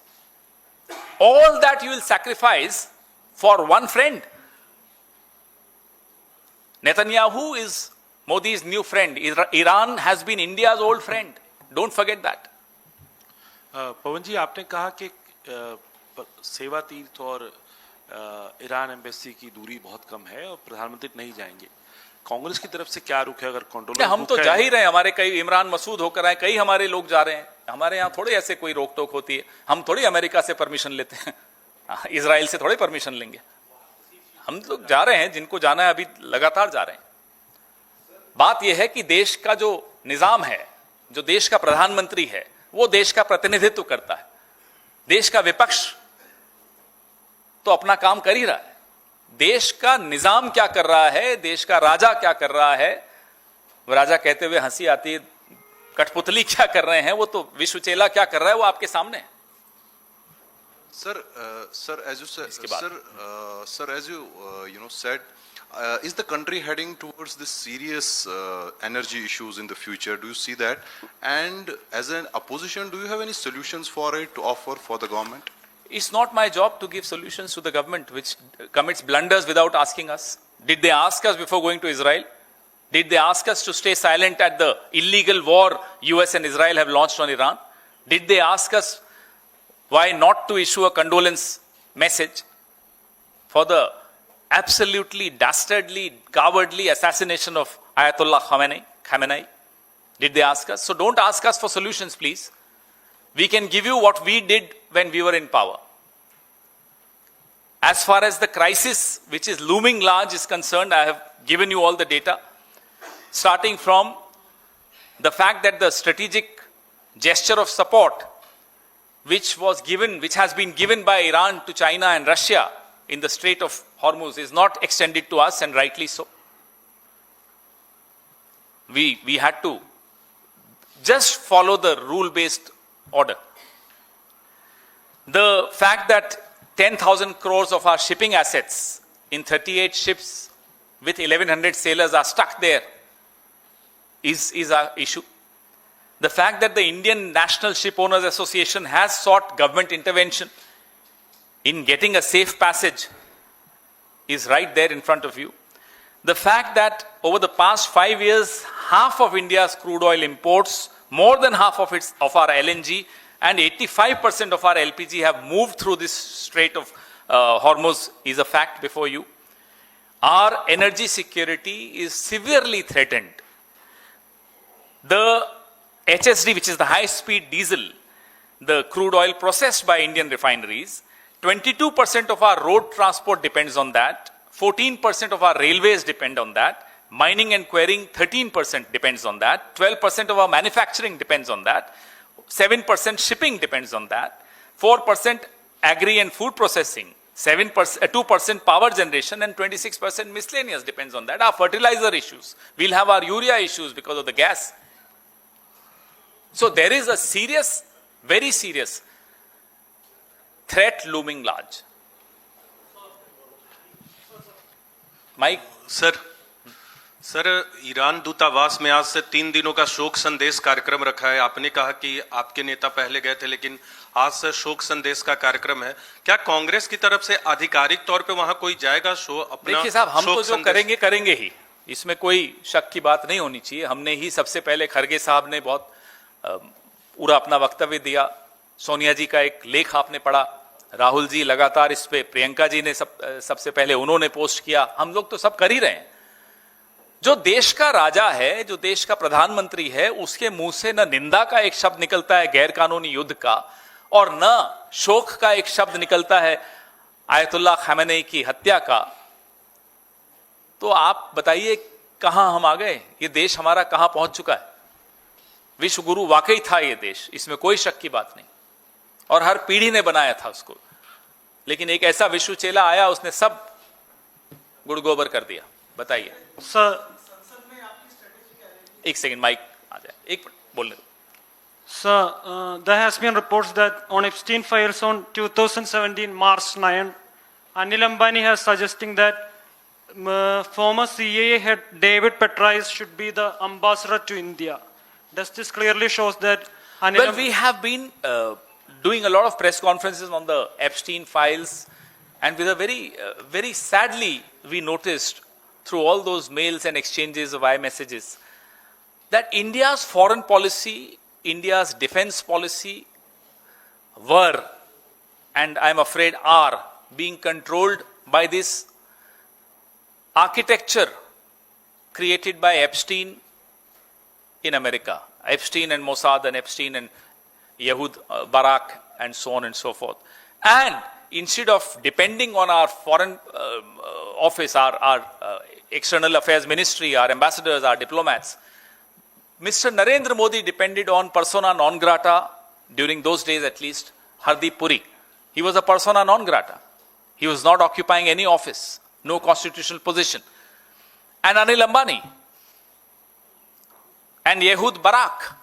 All that you will sacrifice for one friend. Netanyahu is Modi's new friend. Iran has been India's old friend. Don't forget that. पवन जी, आपने कहा कि सेवा तीर्थ और Iran embassy की दूरी बहुत कम है और प्रधानमंत्री नहीं जाएंगे. कांग्रेस की तरफ से क्या रुख है? अगर कंट्रोल हम तो जा ही रहे हैं. हमारे कई इमरान मसूद होकर आए, कई हमारे लोग जा रहे हैं. हमारे यहाँ थोड़े ऐसे कोई रोक टोक होती है. हम थोड़ी अमेरिका से परमिशन लेते हैं, इजराइल से थोड़े परमिशन लेंगे. हम लोग जा रहे हैं, जिनको जाना है अभी लगातार जा रहे हैं. बात यह है कि देश का जो निजाम है, जो देश का प्रधानमंत्री है, वो देश का प्रतिनिधित्व करता है. देश का विपक्ष तो अपना काम कर ही रहा है. देश का निजाम क्या कर रहा है, देश का राजा क्या कर रहा है, राजा कहते हुए हंसी आती है, कठपुतली क्या कर रहे हैं, वो तो विश्वचेला क्या कर रहा है, वो आपके सामने है. Sir, as you said, sir, as you said, is the country heading towards this serious energy issues in the future? Do you see that? And as an opposition, do you have any solutions for it to offer for the government? It's not my job to give solutions to the government which commits blunders without asking us. Did they ask us before going to Israel? Did they ask us to stay silent at the illegal war US and Israel have launched on Iran? Did they ask us why not to issue a condolence message for the absolutely dastardly, cowardly assassination of Ayatollah Khamenei? Did they ask us? So don't ask us for solutions, please. We can give you what we did when we were in power. As far as the crisis which is looming large is concerned, I have given you all the data, starting from the fact that the strategic gesture of support which has been given by Iran to China and Russia in the Strait of Hormuz is not extended to us, and rightly so. We had to just follow the rule-based order. The fact that 10,000 crores of our shipping assets in 38 ships with 1,100 sailors are stuck there is our issue. The fact that the Indian National Ship Owners Association has sought government intervention in getting a safe passage is right there in front of you. The fact that over the past 5 years, half of India's crude oil imports, more than half of our LNG, and 85% of our LPG have moved through this Strait of Hormuz is a fact before you. Our energy security is severely threatened. The HSD, which is the high speed diesel, the crude oil processed by Indian refineries, 22% of our road transport depends on that, 14% of our railways depend on that, mining and quarrying 13% depends on that, 12% of our manufacturing depends on that, 7% shipping depends on that, 4% agri and food processing, 2% power generation, and 26% miscellaneous depends on that. Our fertilizer issues, we'll have our urea issues because of the gas. So there is a serious, very serious threat looming large. Mike? Sir Iran दूतावास में आज से 3 दिनों का शोक संदेश कार्यक्रम रखा है। आपने कहा कि आपके नेता पहले गए थे, लेकिन आज से शोक संदेश का कार्यक्रम है। क्या कांग्रेस की तरफ से आधिकारिक तौर पे वहां कोई जाएगा शो अपना? देखिए साहब, हम तो जो करेंगे ही, इसमें कोई शक की बात नहीं होनी चाहिए। हमने ही सबसे पहले, खड़गे साहब ने बहुत पूरा अपना वक्तव्य दिया, सोनिया जी का एक लेख आपने पढ़ा, राहुल जी लगातार इस पे, प्रियंका जी ने सबसे पहले उन्होंने पोस्ट किया, हम लोग तो सब कर ही रहे हैं। जो देश का राजा है, जो देश का प्रधानमंत्री है, उसके मुंह से न निंदा का एक शब्द निकलता है गैर कानूनी युद्ध का, और न शोक का एक शब्द निकलता है आयतुल्लाह खामेनी की हत्या का। तो आप बताइए कहां हम आ गए? ये देश हमारा कहां पहुंच चुका है? विश्व गुरु वाकई था ये देश, इसमें कोई शक की बात नहीं, और हर पीढ़ी ने बनाया था उसको, लेकिन एक ऐसा विश्व चेला आया, उसने सब गुड़ गोबर कर दिया। बताइए सर। एक सेकंड, माइक आ जाए, एक मिनट बोलने दो। Sir, there has been reports that on Epstein files on 2017 March 9, Anil Ambani has suggesting that former CIA head David Petraeus should be the ambassador to India. Does this clearly shows that Anil Well, we have been doing a lot of press conferences on the Epstein files, and with a very sadly, we noticed through all those mails and exchanges of iMessages that India's foreign policy, India's defense policy were, and I'm afraid are, being controlled by this architecture created by Epstein in America. Epstein and Mossad, and Epstein and Ehud Barak, and so on and so forth. And instead of depending on our foreign office, our external affairs ministry, our ambassadors, our diplomats, Mr. Narendra Modi depended on persona non grata, during those days at least, Hardeep Puri. He was a persona non grata. He was not occupying any office, no constitutional position. And Anil Ambani and Ehud Barak,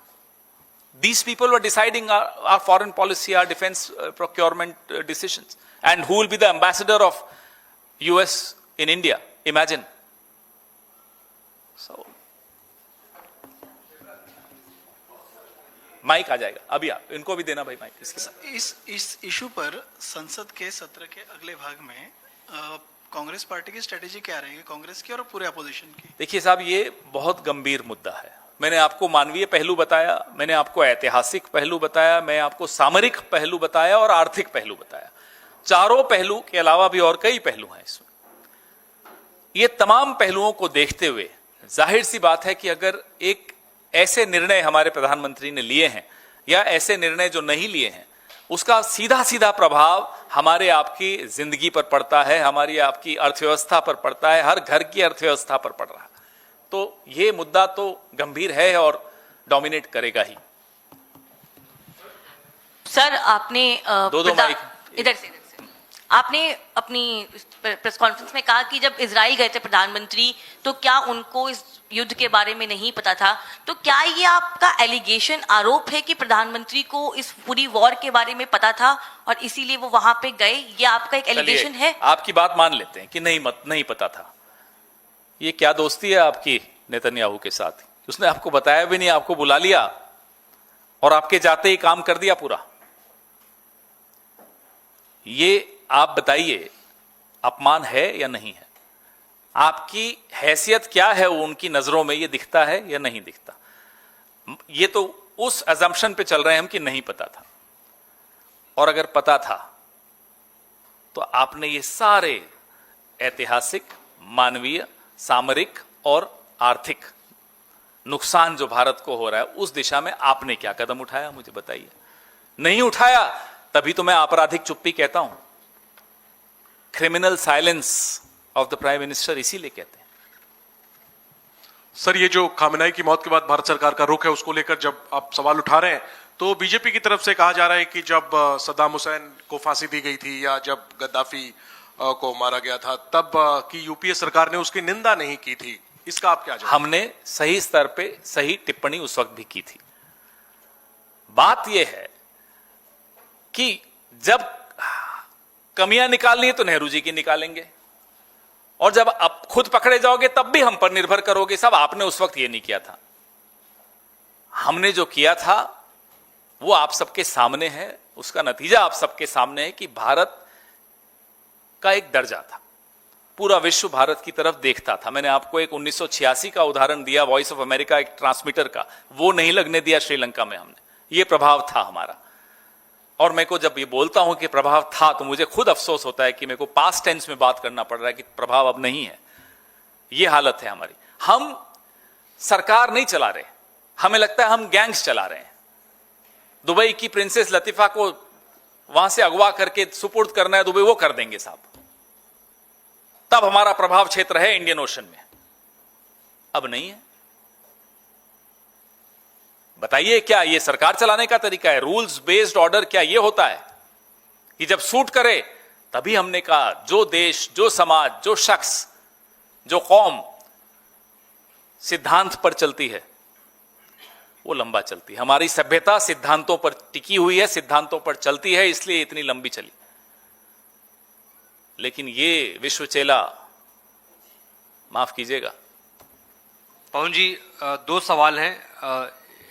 these people were deciding our foreign policy, our defense procurement decisions. And who will be the ambassador of US in India? Imagine. So, mike आ जाएगा अभी, आप इनको भी देना भाई mic. इस issue पर संसद के सत्र के अगले भाग में कांग्रेस पार्टी की स्ट्रेटेजी क्या रहेगी, कांग्रेस की और पूरे अपोजिशन की? देखिए साहब, ये बहुत गंभीर मुद्दा है। मैंने आपको मानवीय पहलू बताया, मैंने आपको ऐतिहासिक पहलू बताया, मैं आपको सामरिक पहलू बताया और आर्थिक पहलू बताया। चारों पहलू के अलावा भी और कई पहलू हैं इसमें। ये तमाम पहलुओं को देखते हुए जाहिर सी बात है कि अगर एक ऐसे निर्णय हमारे प्रधानमंत्री ने लिए हैं, या ऐसे निर्णय जो नहीं लिए हैं, उसका सीधा सीधा प्रभाव हमारे आपकी जिंदगी पर पड़ता है, हमारी आपकी अर्थव्यवस्था पर पड़ता है, हर घर की अर्थव्यवस्था पर पड़ रहा है। तो ये मुद्दा तो गंभीर है और डोमिनेट करेगा ही। सर, आपने दो माइक इधर से आपने अपनी प्रेस कॉन्फ्रेंस में कहा कि जब इजराइल गए थे प्रधानमंत्री, तो क्या उनको इस युद्ध के बारे में नहीं पता था? तो क्या ये आपका एलिगेशन, आरोप है कि प्रधानमंत्री को इस पूरी वॉर के बारे में पता था और इसीलिए वो वहां पे गए? ये आपका एक एलिगेशन है? आपकी बात मान लेते हैं कि नहीं पता था। ये क्या दोस्ती है आपकी नेतन्याहू के साथ? उसने आपको बताया भी नहीं, आपको बुला लिया और आपके जाते ही काम कर दिया पूरा। ये आप बताइए, अपमान है या नहीं है? आपकी हैसियत क्या है वो उनकी नजरों में? ये दिखता है या नहीं दिखता? ये तो उस अजम्पशन पे चल रहे हैं हम कि नहीं पता था, और अगर पता था तो आपने ये सारे ऐतिहासिक, मानवीय, सामरिक और आर्थिक नुकसान जो भारत को हो रहा है, उस दिशा में आपने क्या कदम उठाया, मुझे बताइए। नहीं उठाया, तभी तो मैं आपराधिक चुप्पी कहता हूं। Criminal silence of the prime minister इसीलिए कहते हैं। सर, ये जो खामेनेई की मौत के बाद भारत सरकार का रुख है, उसको लेकर जब आप सवाल उठा रहे हैं, तो बीजेपी की तरफ से कहा जा रहा है कि जब सद्दाम हुसैन को फांसी दी गई थी या जब गद्दाफी को मारा गया था, तब की यूपीए सरकार ने उसकी निंदा नहीं की थी। इसका आप क्या जवाब? हमने सही स्तर पे सही टिप्पणी उस वक्त भी की थी। बात यह है कि जब कमियां निकालनी है तो नेहरू जी की निकालेंगे, और जब आप खुद पकड़े जाओगे तब भी हम पर निर्भर करोगे। सब आपने उस वक्त ये नहीं किया था। हमने जो किया था वो आप सबके सामने है, उसका नतीजा आप सबके सामने है कि भारत का एक दर्जा था, पूरा विश्व भारत की तरफ देखता था। मैंने आपको एक 1986 का उदाहरण दिया, वॉइस ऑफ अमेरिका एक ट्रांसमीटर का, वो नहीं लगने दिया श्रीलंका में हमने। ये प्रभाव था हमारा। और मैं को जब ये बोलता हूं कि प्रभाव था, तो मुझे खुद अफसोस होता है कि मेरे को पास्ट टेंस में बात करना पड़ रहा है कि प्रभाव अब नहीं है। ये हालत है हमारी। हम सरकार नहीं चला रहे, हमें लगता है हम गैंग्स चला रहे हैं। दुबई की प्रिंसेस लतीफा को वहां से अगवा करके सुपुर्द करना है दुबई, वो कर देंगे साहब। तब हमारा प्रभाव क्षेत्र है इंडियन ओशन में, अब नहीं है। बताइए, क्या ये सरकार चलाने का तरीका है? रूल्स बेस्ड ऑर्डर क्या ये होता है कि जब सूट करे तभी हमने कहा जो देश, जो समाज, जो शख्स, जो कौम सिद्धांत पर चलती है वो लंबा चलती है। हमारी सभ्यता सिद्धांतों पर टिकी हुई है, सिद्धांतों पर चलती है, इसलिए इतनी लंबी चली। लेकिन ये विश्व चेला, माफ कीजिएगा। पवन जी, दो सवाल हैं।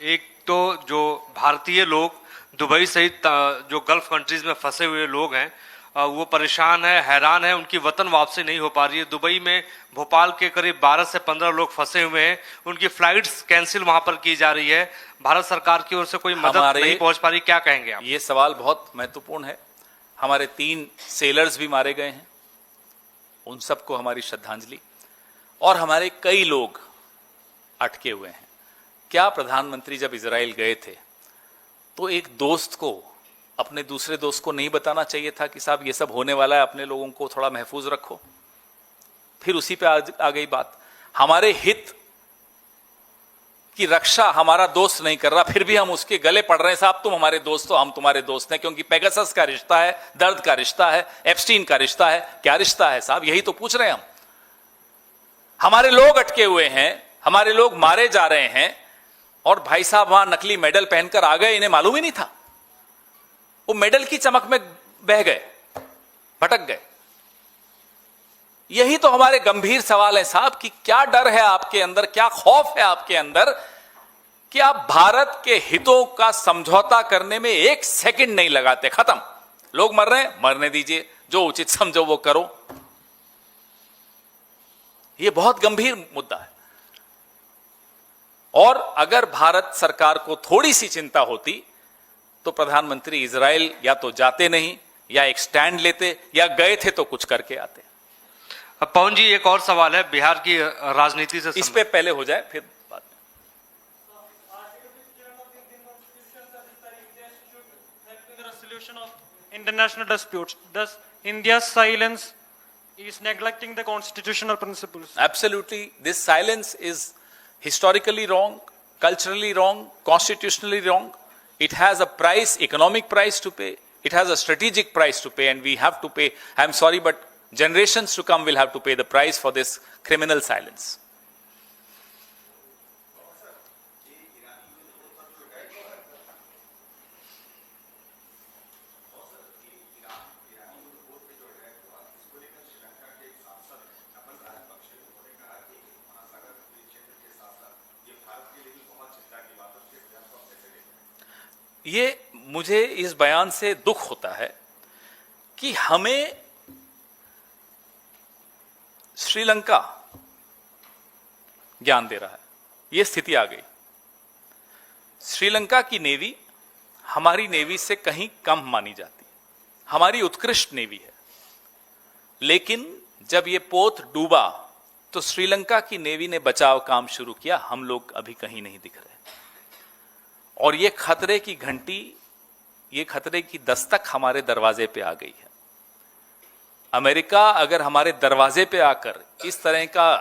एक तो जो भारतीय लोग दुबई सहित जो गल्फ कंट्रीज में फंसे हुए लोग हैं, वो परेशान है, हैरान है, उनकी वतन वापसी नहीं हो पा रही है। दुबई में भोपाल के करीब 12 से 15 लोग फंसे हुए हैं, उनकी फ्लाइट्स कैंसिल वहां पर की जा रही है। भारत सरकार की ओर से कोई मदद नहीं पहुंच पा रही, क्या कहेंगे आप? ये सवाल बहुत महत्वपूर्ण है। हमारे 3 सेलर्स भी मारे गए हैं, उन सबको हमारी श्रद्धांजलि। और हमारे कई लोग अटके हुए हैं। क्या प्रधानमंत्री जब इजराइल गए थे तो एक दोस्त को, अपने दूसरे दोस्त को नहीं बताना चाहिए था कि साहब ये सब होने वाला है, अपने लोगों को थोड़ा महफूज रखो? फिर उसी पे आ गई बात। हमारे हित की रक्षा हमारा दोस्त नहीं कर रहा, फिर भी हम उसके गले पड़ रहे हैं। साहब तुम हमारे दोस्त हो, हम तुम्हारे दोस्त हैं, क्योंकि पेगासस का रिश्ता है, दर्द का रिश्ता है, एप्स्टीन का रिश्ता है। क्या रिश्ता है साहब? यही तो पूछ रहे हैं हम। हमारे लोग अटके हुए हैं, हमारे लोग मारे जा रहे हैं, और भाई साहब वहां नकली मेडल पहनकर आ गए, इन्हें मालूम ही नहीं था। वो मेडल की चमक में बह गए, भटक गए। यही तो हमारे गंभीर सवाल है साहब कि क्या डर है आपके अंदर, क्या खौफ है आपके अंदर कि आप भारत के हितों का समझौता करने में 1 सेकंड नहीं लगाते। खत्म, लोग मर रहे हैं, मरने दीजिए, जो उचित समझो वो करो। यह बहुत गंभीर मुद्दा है। और अगर भारत सरकार को थोड़ी सी चिंता होती तो प्रधानमंत्री इजराइल या तो जाते नहीं, या एक स्टैंड लेते, या गए थे तो कुछ करके आते। अब पवन जी, एक और सवाल है बिहार की राजनीति से, इस पे पहले हो जाए फिर बात में। International disputes. Thus, India's silence is neglecting the constitutional principles. Absolutely, this silence is historically wrong, culturally wrong, constitutionally wrong. It has a price, economic price to pay. It has a strategic price to pay, and we have to pay. I'm sorry, but generations to come will have to pay the price for this criminal silence. ये मुझे इस बयान से दुख होता है कि हमें श्रीलंका ज्ञान दे रहा है। यह स्थिति आ गई। श्रीलंका की नेवी हमारी नेवी से कहीं कम मानी जाती, हमारी उत्कृष्ट नेवी है। लेकिन जब यह पोत डूबा तो श्रीलंका की नेवी ने बचाव काम शुरू किया, हम लोग अभी कहीं नहीं दिख रहे। और ये खतरे की घंटी, ये खतरे की दस्तक हमारे दरवाजे पे आ गई है। अमेरिका अगर हमारे दरवाजे पे आकर इस तरह का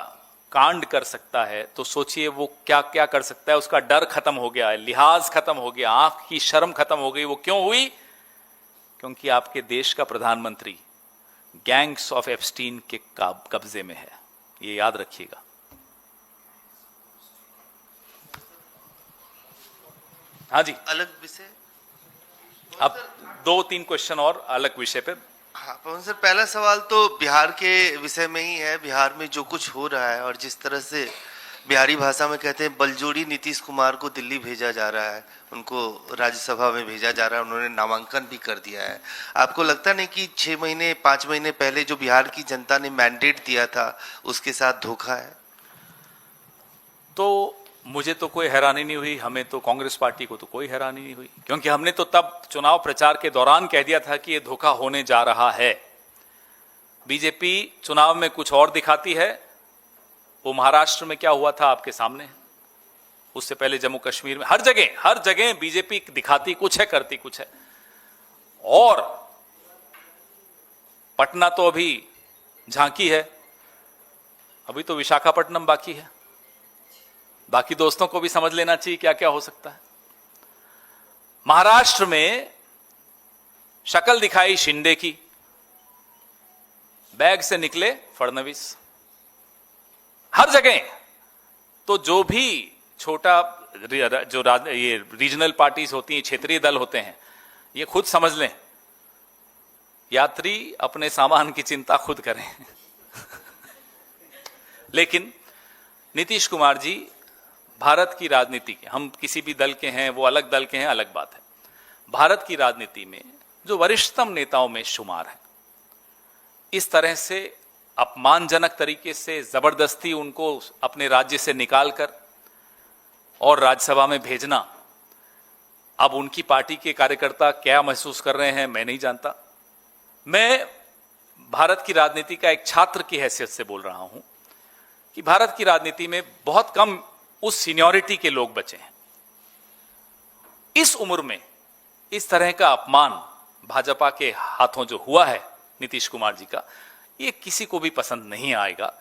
कांड कर सकता है तो सोचिए वो क्या क्या कर सकता है। उसका डर खत्म हो गया है, लिहाज खत्म हो गया, आंख की शर्म खत्म हो गई। वो क्यों हुई? क्योंकि आपके देश का प्रधानमंत्री गैंग्स ऑफ एप्स्टीन के कब्जे में है, ये याद रखिएगा। हाँ जी, अलग विषय। अब 2-3 क्वेश्चन और अलग विषय पे। हाँ पवन सर, पहला सवाल तो बिहार के विषय में ही है। बिहार में जो कुछ हो रहा है और जिस तरह से बिहारी भाषा में कहते हैं बलजोड़ी नीतीश कुमार को दिल्ली भेजा जा रहा है, उनको राज्यसभा में भेजा जा रहा है, उन्होंने नामांकन भी कर दिया है। आपको लगता नहीं कि 6 महीने 5 महीने पहले जो बिहार की जनता ने मैंडेट दिया था उसके साथ धोखा है? तो मुझे तो कोई हैरानी नहीं हुई, हमें तो कांग्रेस पार्टी को तो कोई हैरानी नहीं हुई, क्योंकि हमने तो तब चुनाव प्रचार के दौरान कह दिया था कि ये धोखा होने जा रहा है। बीजेपी चुनाव में कुछ और दिखाती है, वो महाराष्ट्र में क्या हुआ था आपके सामने है। उससे पहले जम्मू कश्मीर में, हर जगह बीजेपी दिखाती कुछ है, करती कुछ है। और पटना तो अभी झांकी है, अभी तो विशाखापट्टनम बाकी है। बाकी दोस्तों को भी समझ लेना चाहिए क्या क्या हो सकता है। महाराष्ट्र में शक्ल दिखाई शिंदे की, बैग से निकले फडणवीस। हर जगह तो जो भी छोटा जो ये रीजनल पार्टीज होती हैं, क्षेत्रीय दल होते हैं, ये खुद समझ लें, यात्री अपने सामान की चिंता खुद करें। लेकिन नीतीश कुमार जी भारत की राजनीति के, हम किसी भी दल के हैं, वो अलग दल के हैं, अलग बात है। भारत की राजनीति में जो वरिष्ठतम नेताओं में शुमार है, इस तरह से अपमानजनक तरीके से जबरदस्ती उनको अपने राज्य से निकालकर और राज्यसभा में भेजना, अब उनकी पार्टी के कार्यकर्ता क्या महसूस कर रहे हैं मैं नहीं जानता। मैं भारत की राजनीति का एक छात्र की हैसियत से बोल रहा हूं कि भारत की राजनीति में बहुत कम उस सीनियरिटी के लोग बचे हैं। इस उम्र में इस तरह का अपमान भाजपा के हाथों जो हुआ है नीतीश कुमार जी का, ये किसी को भी पसंद नहीं आएगा।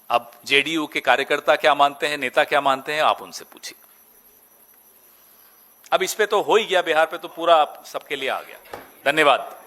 अब जेडीयू के कार्यकर्ता क्या मानते हैं, नेता क्या मानते हैं, आप उनसे पूछिए। अब इस पे तो हो ही गया, बिहार पे तो पूरा सबके लिए आ गया। धन्यवाद।